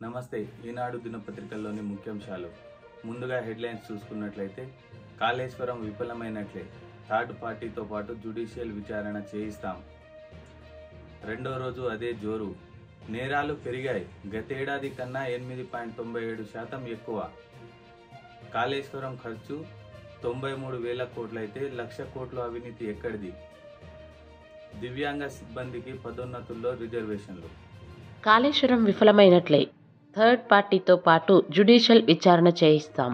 నమస్తే. ఈనాడు దినపత్రికల్లోని ముఖ్యాంశాలు. ముందుగా హెడ్లైన్స్ చూసుకున్నట్లయితే, కాళేశ్వరం విఫలమైనట్లే, థర్డ్ పార్టీతో పాటు జ్యుడిషియల్ విచారణ చేయిస్తాం. రెండో రోజు అదే జోరు. నేరాలు పెరిగాయి, గతేడాది కన్నా 8.97% ఎక్కువ. కాళేశ్వరం ఖర్చు 93,000 కోట్లయితే 1,00,000 కోట్ల అవినీతి ఎక్కడిది? దివ్యాంగ సిబ్బందికి పదోన్నతుల్లో రిజర్వేషన్లు. కాళేశ్వరం విఫలమైనట్లే, థర్డ్ పార్టీతో పాటు జ్యుడిషియల్ విచారణ చేయిస్తాం.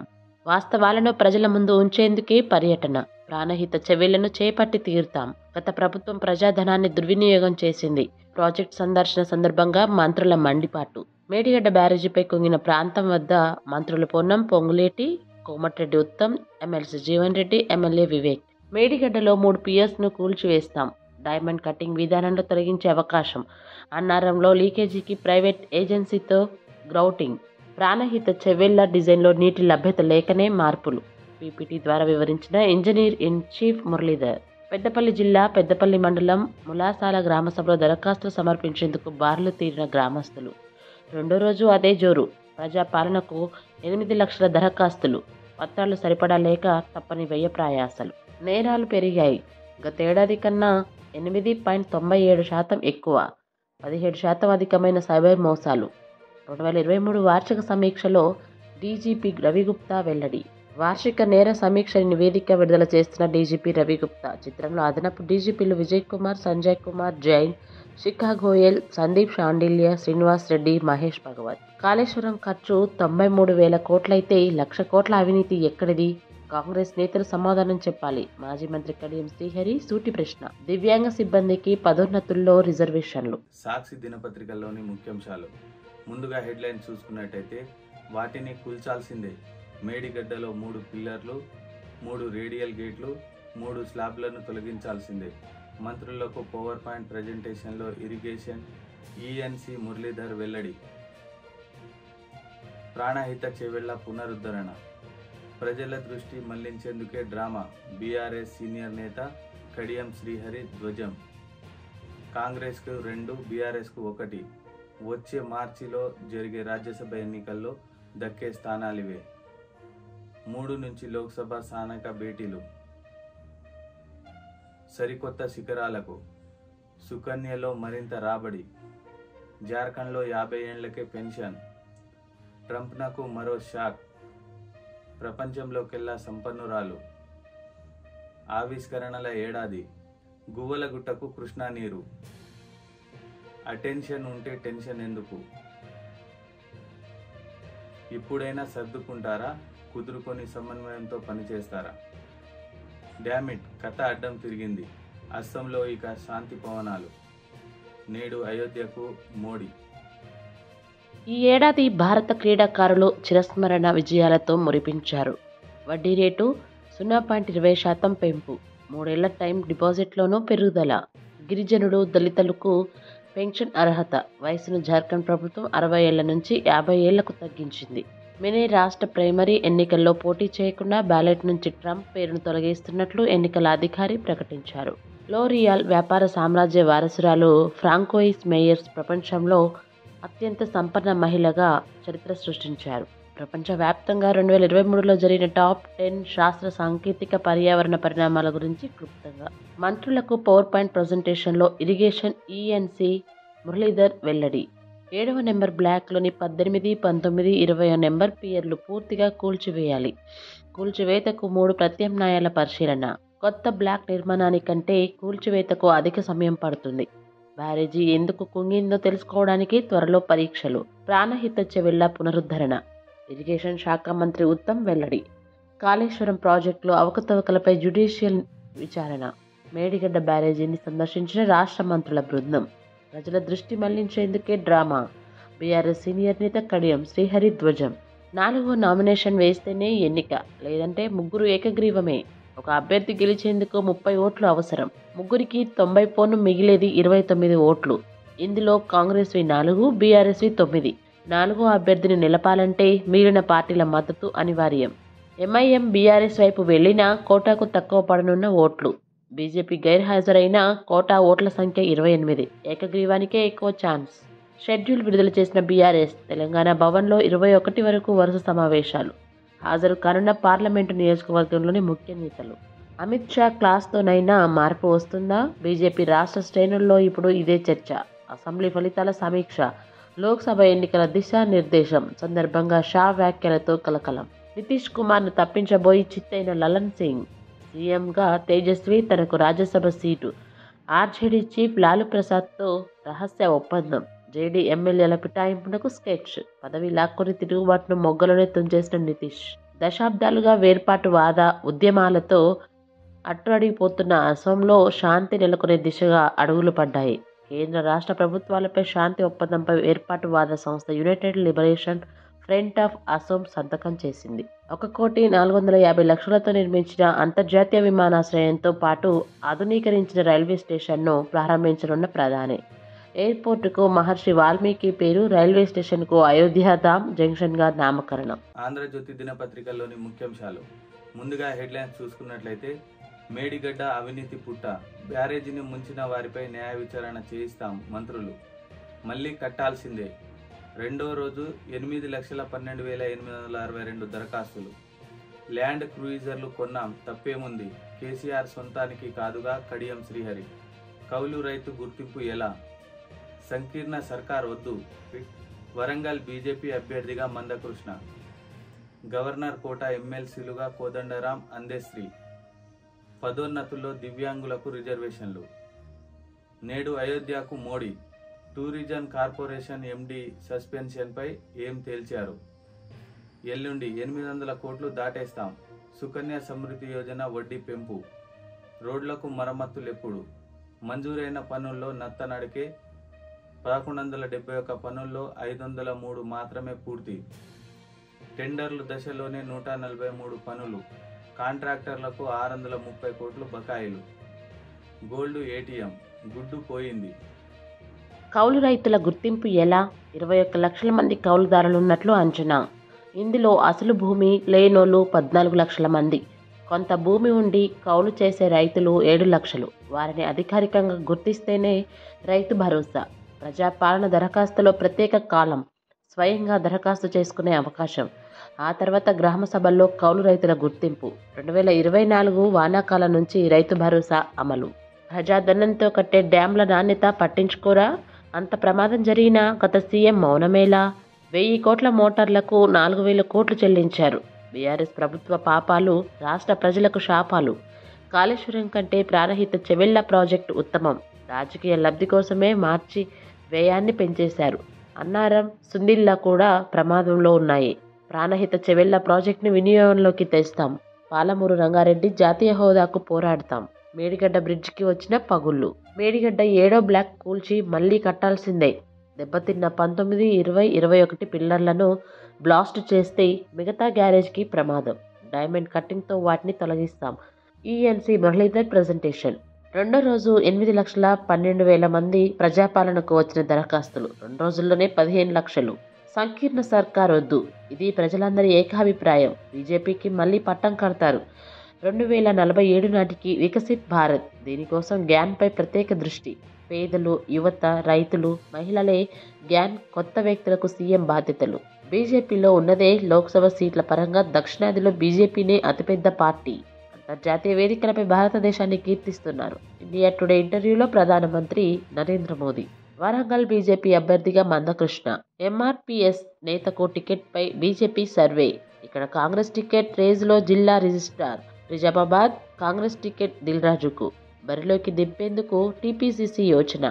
వాస్తవాలను ప్రజల ముందు ఉంచేందుకే పర్యటన. ప్రాణహిత చర్యలను చేపట్టి తీరుతాం. గత ప్రభుత్వం ప్రజాధనాన్ని దుర్వినియోగం చేసింది. ప్రాజెక్టు సందర్శన సందర్భంగా మంత్రుల మండిపాటు. మేడిగడ్డ బ్యారేజీపై కుంగిన ప్రాంతం వద్ద మంత్రులు పొన్నం, పొంగులేటి, కోమటిరెడ్డి ఉత్తమ్, ఎమ్మెల్సీ జీవన్ రెడ్డి, ఎమ్మెల్యే వివేక్. మేడిగడ్డలో 3 పియర్స్ను కూల్చివేస్తాం. డైమండ్ కటింగ్ విధానంలో తొలగించే అవకాశం. అన్నారంలో లీకేజీకి ప్రైవేట్ ఏజెన్సీతో గ్రౌటింగ్. ప్రాణహిత చెవెళ్ల డిజైన్లో నీటి లభ్యత లేకనే మార్పులు. పీపీటీ ద్వారా వివరించిన engineer in chief Muralidhar. Peddapalli జిల్లా పెద్దపల్లి మండలం ములాసాల గ్రామసభలో దరఖాస్తులు సమర్పించేందుకు బారులు తీరిన గ్రామస్తులు. రెండో రోజు అదే జోరు. ప్రజాపాలనకు 8 లక్షల దరఖాస్తులు. పత్రాలు సరిపడా లేక తప్పని వ్యయ ప్రయాసాలు. నేరాలు పెరిగాయి, గతేడాది కన్నా 8.97% ఎక్కువ. 17% అధికమైన సైబర్ మోసాలు. 2023 వార్షిక సమీక్షలో డీజీపీ రవిగుప్తా వెల్లడి. వార్షిక నేర సమీక్ష నివేదిక విడుదల చేస్తున్న డీజీపీ రవిగుప్తా. చిత్రంలో అదనపు డీజీపీలు విజయ్ కుమార్, సంజయ్ కుమార్ జైన్, శిఖా గోయల్, సందీప్ షాండిల్య, శ్రీనివాస్ రెడ్డి, మహేష్ భగవత్. కాళేశ్వరం ఖర్చు 93,000 కోట్లయితే 1,00,000 కోట్ల అవినీతి ఎక్కడిది? కాంగ్రెస్ నేతలు సమాధానం చెప్పాలి. మాజీ మంత్రి కడియం శ్రీహరి సూటి ప్రశ్న. దివ్యాంగ సిబ్బందికి పదోన్నతుల్లో రిజర్వేషన్లు. సాక్షి దినపత్రికల్లోని ముఖ్యాంశాలు. ముందుగా హెడ్లైన్ చూసుకున్నట్టయితే, వాటిని కూల్చాల్సిందే. మేడిగడ్డలో 3 పిల్లర్లు, 3 రేడియల్ గేట్లు, 3 స్లాబ్లను తొలగించాల్సిందే. మంత్రులకు పవర్ పాయింట్ ప్రజెంటేషన్లో ఇరిగేషన్ ఈఎన్సీ మురళీధర్ వెల్లడి. ప్రాణహిత చెవెళ్ల పునరుద్ధరణ. ప్రజల దృష్టి మళ్లించేందుకే డ్రామా. బీఆర్ఎస్ సీనియర్ నేత కడియం శ్రీహరి ధ్వజం. కాంగ్రెస్కు 2, బీఆర్ఎస్కు 1. వచ్చే మార్చిలో జరిగే రాజ్యసభ ఎన్నికల్లో దక్కే స్థానాలివే. 3 నుంచి లోక్సభ స్థానిక భేటీలు. సరికొత్త శిఖరాలకు. సుకన్యలో మరింత రాబడి. జార్ఖండ్లో 50 ఏళ్లకే పెన్షన్. ట్రంప్నకు మరో షాక్. ప్రపంచంలోకెల్లా సంపన్నురాలు. ఆవిష్కరణల ఏడాది. గువ్వలగుట్టకు కృష్ణా నీరు. అటెన్షన్ ఉంటే టెన్షన్ ఎందుకు? ఇప్పుడైనా సర్దుకుంటారా? కుదురుకొని సమన్వయంతో పనిచేస్తారా? డామిట్, కథ అడ్డం తిరిగింది. అస్సాంలో ఇక శాంతి పవనాలు. నేడు అయోధ్యకు మోడీ. ఈ ఏడాది భారత క్రీడాకారులు చిరస్మరణ విజయాలతో మురిపించారు. వడ్డీ రేటు 0.20% పెంపు. 3 ఏళ్ల టైం డిపాజిట్లోనూ పెరుగుదల. గిరిజనులు, దళితులకు పెన్షన్ అర్హత వయసును జార్ఖండ్ ప్రభుత్వం 60 ఏళ్ల నుంచి 50 ఏళ్లకు తగ్గించింది. మినీ రాష్ట్ర ప్రైమరీ ఎన్నికల్లో పోటీ చేయకుండా బ్యాలెట్ నుంచి ట్రంప్ పేరును తొలగిస్తున్నట్లు ఎన్నికల అధికారి ప్రకటించారు. లోరియాల్ వ్యాపార సామ్రాజ్య వారసురాలు ఫ్రాంకోయిస్ మేయర్స్ ప్రపంచంలో అత్యంత సంపన్న మహిళగా చరిత్ర సృష్టించారు. ప్రపంచవ్యాప్తంగా 2023లో జరిగిన టాప్ 10 శాస్త్ర, సాంకేతిక, పర్యావరణ పరిణామాల గురించి క్లుప్తంగా. మంత్రులకు పవర్ పాయింట్ ప్రజెంటేషన్లో ఇరిగేషన్ ఈఎన్సీ మురళీధర్ వెల్లడి. 7వ నెంబర్ బ్లాక్లోని 18, 19, 20వ నెంబర్ పియర్లు పూర్తిగా కూల్చివేయాలి. కూల్చివేతకు 3 ప్రత్యామ్నాయాల పరిశీలన. కొత్త బ్లాక్ నిర్మాణానికంటే కూల్చివేతకు అధిక సమయం పడుతుంది. బ్యారేజీ ఎందుకు కుంగిందో తెలుసుకోవడానికి త్వరలో పరీక్షలు. ప్రాణహిత చెవెళ్ల పునరుద్ధరణ. ఇరిగేషన్ శాఖ మంత్రి ఉత్తమ్ వెల్లడి. కాళేశ్వరం ప్రాజెక్టులో అవకతవకలపై జ్యుడిషియల్ విచారణ. మేడిగడ్డ బ్యారేజీని సందర్శించిన రాష్ట్ర మంత్రుల బృందం. ప్రజల దృష్టి మళ్లించేందుకే డ్రామా. బీఆర్ఎస్ సీనియర్ నేత కడియం శ్రీహరి ధ్వజం. 4వ నామినేషన్ వేస్తేనే ఎన్నిక, లేదంటే 3 ఏకగ్రీవమే. ఒక అభ్యర్థి గెలిచేందుకు 30 ఓట్లు అవసరం. 3కి 90 పోను మిగిలేది 29 ఓట్లు. ఇందులో కాంగ్రెస్వి 4, బీఆర్ఎస్వి 9. 4వ అభ్యర్థిని నిలపాలంటే మిగిలిన పార్టీల మద్దతు అనివార్యం. ఎంఐఎం బీఆర్ఎస్ వైపు వెళ్లినా కోటాకు తక్కువ పడనున్న ఓట్లు. బీజేపీ గైర్హాజరైన కోటా ఓట్ల సంఖ్య 28. ఏకగ్రీవానికే ఎక్కువ ఛాన్స్. షెడ్యూల్ విడుదల చేసిన బీఆర్ఎస్ తెలంగాణ భవన్లో 21 వరకు వరుస సమావేశాలు. హాజరు కానున్న పార్లమెంటు నియోజకవర్గంలోని ముఖ్య నేతలు. అమిత్ షా క్లాస్తోనైనా మార్పు వస్తుందా? బీజేపీ రాష్ట్ర శ్రేణుల్లో ఇప్పుడు ఇదే చర్చ. అసెంబ్లీ ఫలితాల సమీక్ష, లోక్సభ ఎన్నికల దిశానిర్దేశం సందర్భంగా షా వ్యాఖ్యలతో కలకలం. నితీష్ కుమార్ను తప్పించబోయి చిత్తైన లలన్ సింగ్. సీఎంగా తేజస్వి తనకు Rajya Sabha seat. RJD chief Lalu ప్రసాద్తో రహస్య ఒప్పందం. జేడీ ఎమ్మెల్యేల పిటాయింపునకు స్కెచ్. పదవి లాక్కొని తిరుగుబాటును మొగ్గలోనే తుంచేసిన నితీష్. దశాబ్దాలుగా వేర్పాటు వాద ఉద్యమాలతో అట్టుడిపోతున్న అసోంలో శాంతి నెలకొనే దిశగా అడుగులు పడ్డాయి. కేంద్ర రాష్ట్ర ప్రభుత్వాలపై శాంతి ఒప్పందంపై ఏర్పాటువాద సంస్థ United liberation front of Assam సంతకం చేసింది. 1,450,00,000తో నిర్మించిన అంతర్జాతీయ విమానాశ్రయంతో పాటు ఆధునీకరించిన రైల్వే స్టేషన్ను ప్రారంభించనున్న ప్రధాని. ఎయిర్పోర్టుకు మహర్షి వాల్మీకి పేరు, రైల్వే స్టేషన్కు అయోధ్యాధామ్ జంక్షన్గా నామకరణం. ఆంధ్రజ్యోతి దినపత్రికల్లోని ముఖ్యాంశాలు. ముందుగా హెడ్లైన్స్ చూసుకున్నట్లయితే, మేడిగడ్డ అవినీతి పుట్ట, బ్యారేజీని ముంచిన వారిపై న్యాయ విచారణ చేయిస్తాం మంత్రులు, మళ్లీ కట్టాల్సిందే. రెండో రోజు 8,12,862 దరఖాస్తులు. ల్యాండ్ క్రూయిజర్లు కొన్నాం, తప్పేముంది, కేసీఆర్ సొంతానికి కాదుగా కడియం శ్రీహరి. కౌలు రైతు గుర్తింపు ఎలా? సంకీర్ణ సర్కార్ వద్దు, వరంగల్ బీజేపీ అభ్యర్థిగా మందకృష్ణ. గవర్నర్ కోట ఎమ్మెల్సీలుగా కోదండరాం, అందెశ్రీ. పదోన్నతుల్లో దివ్యాంగులకు రిజర్వేషన్లు. నేడు అయోధ్యకు మోడీ. టూరిజం కార్పొరేషన్ ఎండీ సస్పెన్షన్పై ఏం తేల్చారు? ఎల్లుండి 800 కోట్లు దాటేస్తాం, సుకన్య సమృద్ధి యోజన వడ్డీ పెంపు. రోడ్లకు మరమ్మతులెప్పుడు? మంజూరైన పనుల్లో నత్తనడికే 1171 పనుల్లో 503 మాత్రమే పూర్తి. టెండర్లు దశలోనే 143 పనులు. కాంట్రాక్టర్లకు 630 కోట్లు బకాయిలు. గోల్డ్ ఏటీఎం గుడ్డు పోయింది. కౌలు రైతుల గుర్తింపు ఎలా? 21 లక్షల మంది కౌలుదారులున్నట్లు అంచనా. ఇందులో అసలు భూమి లేనోళ్ళు 14 లక్షల మంది. కొంత భూమి ఉండి కౌలు చేసే రైతులు 7 లక్షలు. వారిని అధికారికంగా గుర్తిస్తేనే రైతు భరోసా. ప్రజాపాలన దరఖాస్తులో ప్రత్యేక కాలం, స్వయంగా దరఖాస్తు చేసుకునే అవకాశం. ఆ తర్వాత గ్రామ సభల్లో కౌలు రైతుల గుర్తింపు. 2024 వానాకాలం నుంచి రైతు భరోసా అమలు. ప్రజాధనంతో కట్టే డ్యాంల నాణ్యత పట్టించుకోరా? అంత ప్రమాదం జరిగినా గత సీఎం మౌనమేలా? 1000 కోట్ల మోటార్లకు 4,000 కోట్లు చెల్లించారు. బీఆర్ఎస్ ప్రభుత్వ పాపాలు, రాష్ట్ర ప్రజలకు శాపాలు. కాళేశ్వరం కంటే ప్రాణహిత చెవెళ్ల ప్రాజెక్టు ఉత్తమం. రాజకీయ లబ్ధి కోసమే మార్చి వ్యయాన్ని పెంచేశారు. అన్నారం, సుందిల్లా కూడా ప్రమాదంలో ఉన్నాయి. ప్రాణహిత చెవెళ్ల ప్రాజెక్టుని వినియోగంలోకి తెస్తాం. పాలమూరు రంగారెడ్డి జాతీయ హోదాకు పోరాడతాం. మేడిగడ్డ బ్రిడ్జికి వచ్చిన పగుళ్లు. మేడిగడ్డ 7వ బ్లాక్ కూల్చి మళ్లీ కట్టాల్సిందే. దెబ్బతిన్న 19, 20, 21 పిల్లర్లను బ్లాస్ట్ చేస్తే మిగతా గ్యారేజ్కి ప్రమాదం. డైమండ్ కట్టింగ్తో వాటిని తొలగిస్తాం. ENC Muralidhar presentation. రెండో రోజు 8,12,000 మంది ప్రజాపాలనకు వచ్చిన దరఖాస్తులు. 2 రోజుల్లోనే 15 లక్షలు. సంకీర్ణ సర్కార్ వద్దు, ఇది ప్రజలందరి ఏకాభిప్రాయం. బీజేపీకి మళ్లీ పట్టం కడతారు. 2047 నాటికి వికసిత్ భారత్. దీనికోసం గ్యాన్పై ప్రత్యేక దృష్టి. పేదలు, యువత, రైతులు, మహిళలే గ్యాన్. కొత్త వ్యక్తులకు సీఎం బాధ్యతలు. బీజేపీలో ఉన్నదే లోక్సభ సీట్ల పరంగా దక్షిణాదిలో బీజేపీనే అతిపెద్ద పార్టీ. అంతర్జాతీయ వేదికలపై భారతదేశాన్ని కీర్తిస్తున్నారు. ఇండియా టుడే ఇంటర్వ్యూలో ప్రధానమంత్రి నరేంద్ర మోదీ. వరంగల్ బీజేపీ అభ్యర్థిగా మందకృష్ణ. ఎంఆర్పీఎస్ నేతకు టికెట్పై బీజేపీ సర్వే. ఇక్కడ కాంగ్రెస్ టికెట్ రేసులో జిల్లా రిజిస్ట్రార్. నిజామాబాద్ కాంగ్రెస్ టికెట్ దిల్రాజుకు. బరిలోకి దింపేందుకు టీపీసీసీ యోచన.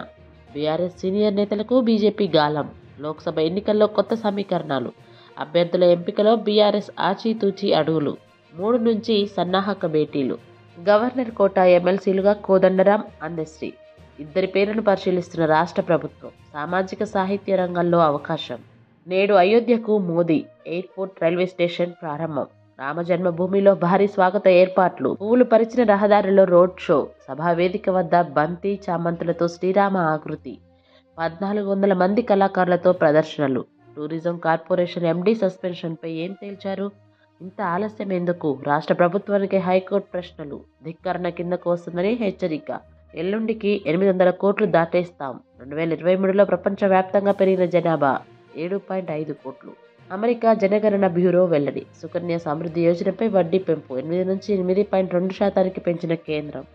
బీఆర్ఎస్ సీనియర్ నేతలకు బీజేపీ గాలం. లోక్సభ ఎన్నికల్లో కొత్త సమీకరణాలు. అభ్యర్థుల ఎంపికలో బీఆర్ఎస్ ఆచితూచి అడుగులు. 3 నుంచి సన్నాహక భేటీలు. గవర్నర్ కోట ఎమ్మెల్సీలుగా కోదండరాం, అందెశ్రీ. ఇద్దరి పేర్లను పరిశీలిస్తున్న రాష్ట్ర ప్రభుత్వం. సామాజిక సాహిత్య రంగంలో అవకాశం. నేడు అయోధ్యకు మోదీ. ఎయిర్పోర్ట్, రైల్వే స్టేషన్ ప్రారంభం. రామజన్మభూమిలో భారీ స్వాగత ఏర్పాట్లు. పువ్వులు పరిచిన రహదారిలో రోడ్ షో. సభా వేదిక వద్ద బంతి, చామంతులతో శ్రీరామ ఆకృతి. 1,400 మంది కళాకారులతో ప్రదర్శనలు. టూరిజం కార్పొరేషన్ ఎండీ సస్పెన్షన్పై ఏం తేల్చారు? ఇంత ఆలస్యం ఎందుకు? రాష్ట్ర ప్రభుత్వానికి హైకోర్టు ప్రశ్నలు. ధిక్కరణ కిందకు వస్తుందని హెచ్చరిక. ఎల్లుండికి 800 కోట్లు దాటేస్తాం. 2023లో ప్రపంచవ్యాప్తంగా పెరిగిన జనాభా 7.5 కోట్లు. అమెరికా జనగణన బ్యూరో వెల్లడి. సుకన్య సమృద్ధి యోజనపై వడ్డీ పెంపు 8 నుంచి 8.2% పెంచిన కేంద్రం.